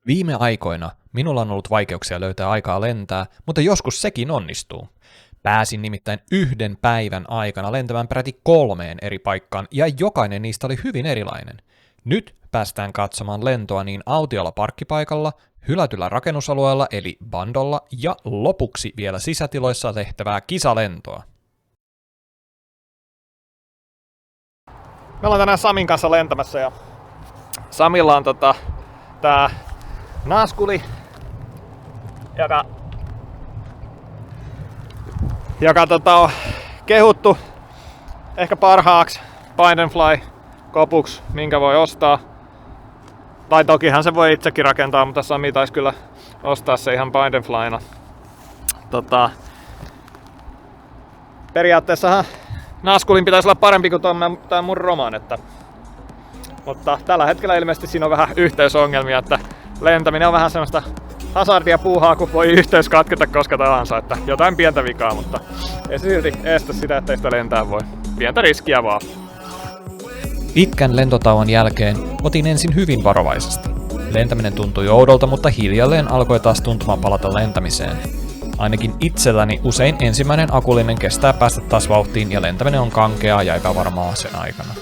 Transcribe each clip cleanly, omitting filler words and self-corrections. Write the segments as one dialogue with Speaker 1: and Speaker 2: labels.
Speaker 1: Viime aikoina minulla on ollut vaikeuksia löytää aikaa lentää, mutta joskus sekin onnistuu. Pääsin nimittäin yhden päivän aikana lentämään peräti 3 eri paikkaan, ja jokainen niistä oli hyvin erilainen. Nyt päästään katsomaan lentoa niin autiolla parkkipaikalla, hylätyllä rakennusalueella eli bandolla, ja lopuksi vielä sisätiloissa tehtävää kisalentoa.
Speaker 2: Me ollaan tänään Samin kanssa lentämässä ja Samilla on tää Nazguli, joka on kehuttu ehkä parhaaksi Bind and Fly kopuksi, minkä voi ostaa. Tai tokihan se voi itsekin rakentaa, mutta Sami taisi kyllä ostaa se ihan Bind and Flyna. Periaatteessahan Nazgulin pitäisi olla parempi kuin tää mun Roman, mutta tällä hetkellä ilmeisesti siinä on vähän yhteysongelmia, että lentäminen on vähän semmoista hazardia puuhaa, kun voi yhteys katketa koska tahansa, että jotain pientä vikaa, mutta ei se silti estä sitä, ettei sitä lentää voi. Pientä riskiä vaan.
Speaker 1: Pitkän lentotauon jälkeen otin ensin hyvin varovaisesti. Lentäminen tuntui oudolta, mutta hiljalleen alkoi taas tuntumaan palata lentämiseen. Ainakin itselläni usein ensimmäinen akullinen kestää päästä taas vauhtiin ja lentäminen on kankeaa ja epävarmaa sen aikana.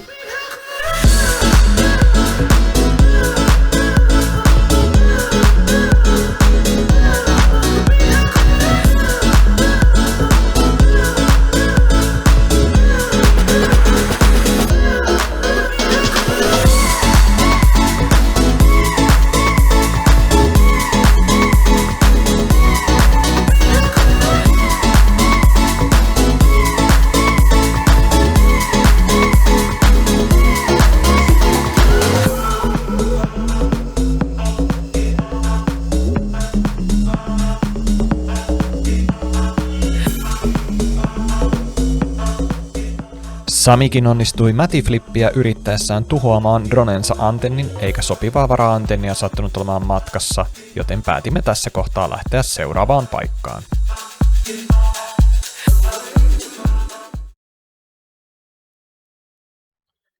Speaker 1: Samikin onnistui mätiflippiä yrittäessään tuhoamaan dronensa antennin, eikä sopivaa vara-antennia sattunut olemaan matkassa, joten päätimme tässä kohtaa lähteä seuraavaan paikkaan.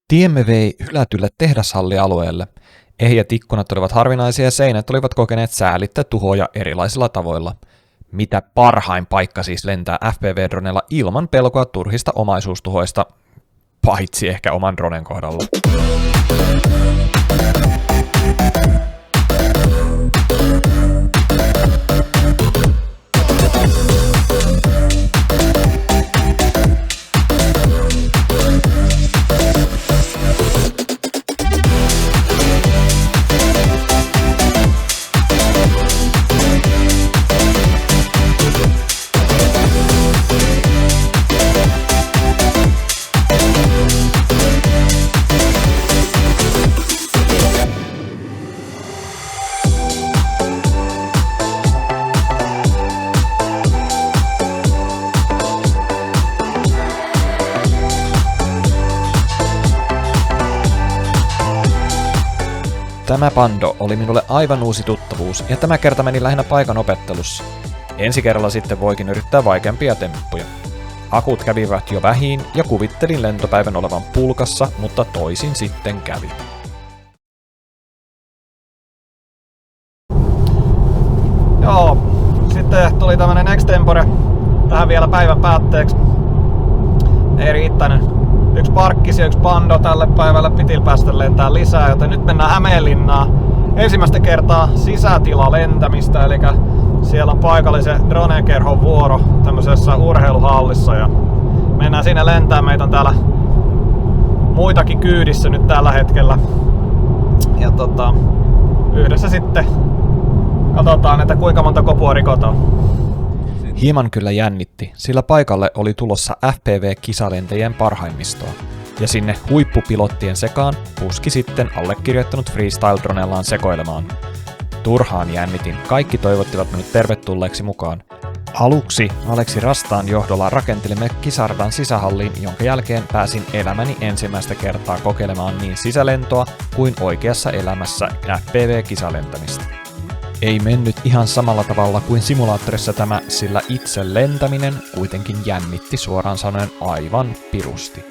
Speaker 1: Tiemme vei hylätylle tehdashallialueelle. Ehjät ikkunat olivat harvinaisia ja seinät olivat kokeneet säälittä tuhoja erilaisilla tavoilla. Mitä parhain paikka siis lentää FPV-dronella ilman pelkoa turhista omaisuustuhoista, paitsi ehkä oman dronen kohdalla. Tämä Bando oli minulle aivan uusi tuttavuus, ja tämä kerta meni lähinnä paikan opettelussa. Ensi kerralla sitten voikin yrittää vaikeampia temppuja. Akut kävivät jo vähiin, ja kuvittelin lentopäivän olevan pulkassa, mutta toisin sitten kävi.
Speaker 2: Joo, sitten tuli tämmönen extempore tähän vielä päivän päätteeksi. Ei riittänyt. Yksi parkkis ja yksi Bando tälle päivälle piti päästä lentää lisää, joten nyt mennään Hämeenlinnaan. Ensimmäistä kertaa sisätilalentämistä, eli siellä on paikallisen dronekerhon vuoro tämmöisessä urheiluhallissa ja mennään sinne lentää. Meitä on täällä muitakin kyydissä nyt tällä hetkellä. Ja yhdessä sitten katsotaan, että kuinka monta kopua rikotaan.
Speaker 1: Hieman kyllä jännitti, sillä paikalle oli tulossa FPV-kisalentäjien parhaimmistoa. Ja sinne huippupilottien sekaan puski sitten allekirjoittanut freestyle-dronellaan sekoilemaan. Turhaan jännitin, kaikki toivottivat minut tervetulleeksi mukaan. Aluksi Aleksi Rastaan johdolla rakentelimme kisaradan sisähalliin, jonka jälkeen pääsin elämäni ensimmäistä kertaa kokeilemaan niin sisälentoa kuin oikeassa elämässä FPV-kisalentämistä. Ei mennyt ihan samalla tavalla kuin simulaattorissa tämä, sillä itse lentäminen kuitenkin jännitti suoraan sanoen aivan pirusti.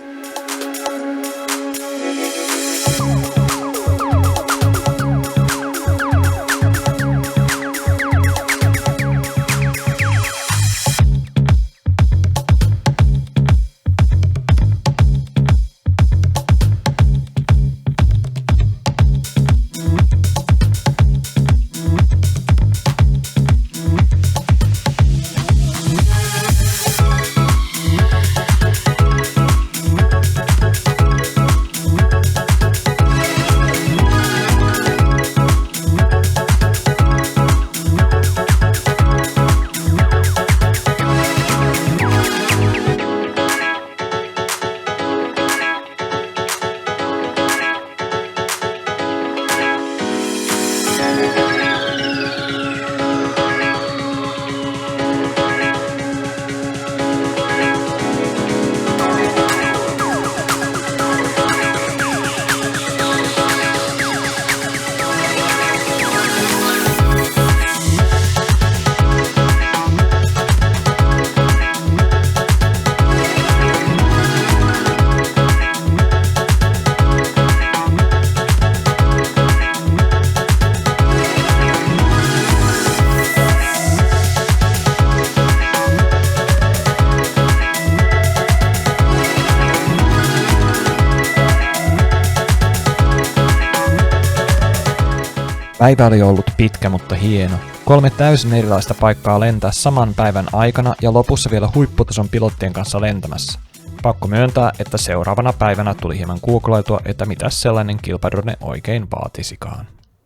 Speaker 1: Päivä oli ollut pitkä, mutta hieno. 3 täysin erilaista paikkaa lentää saman päivän aikana ja lopussa vielä huipputason pilottien kanssa lentämässä. Pakko myöntää, että seuraavana päivänä tuli hieman googlaitua, että mitäs sellainen kilpailudrone oikein vaatisikaan.